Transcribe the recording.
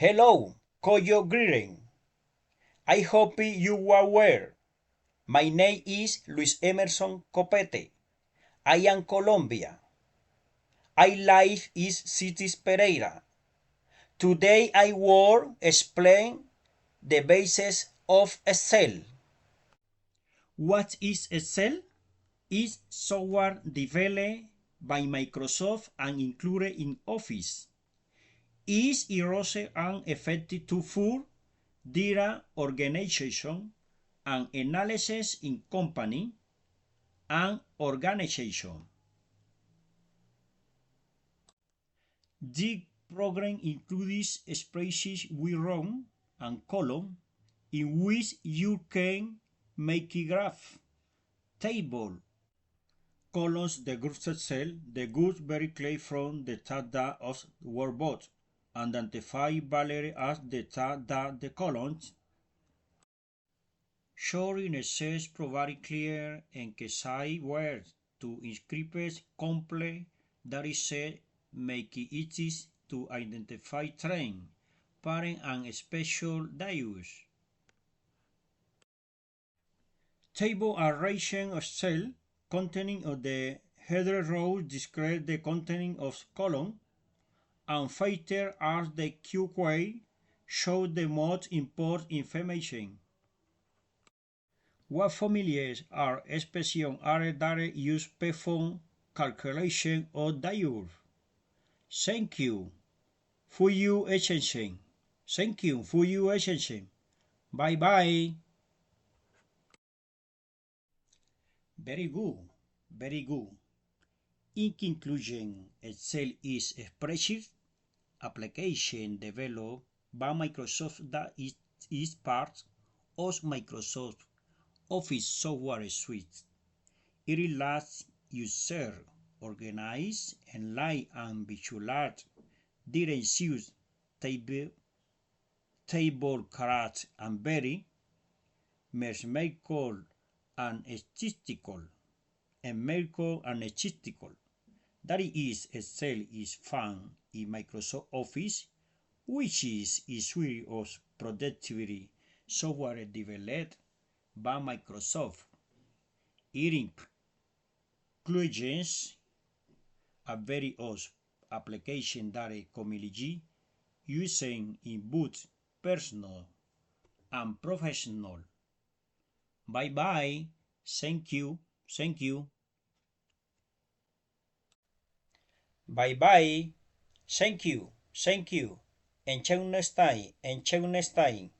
Hello, Koyo greeting. I hope you are well. My name is Luis Emerson Copete. I am Colombia. I live is Cities Pereira. Today I will explain the basis of Excel. What is Excel? It's software developed by Microsoft and included in Office. It's easy and effective tool for data organization and analysis in company and organization. The program includes spreadsheets we run and column in which you can make a graph, table, columns the group cell, the group very clear from the data of workbook, and identify value as the data the columns. Showing access provide clear and concise words to inscripts complete dataset make it easy to identify trend, pattern and special values. Table arrangement of cell containing of the header row describe the containing of column and filter as the QA show the most important information. What families are expressions are that use perform calculation or value? Thank you for your attention. Thank you for your attention. Bye bye. Very good. Very good. In conclusion, Excel is a spreadsheet application developed by Microsoft that is part of Microsoft Office software suite. It lets users organize, analyze, and visualize data issues, table charts, and vary, mathematical and statistical, That is, Excel is found in Microsoft Office, which is a suite of productivity software developed by Microsoft. It includes a various applications that are commonly used in both personal and professional. Bye bye. Thank you. Thank you. Bye bye. Thank you. Thank you. Until next time. Until next time.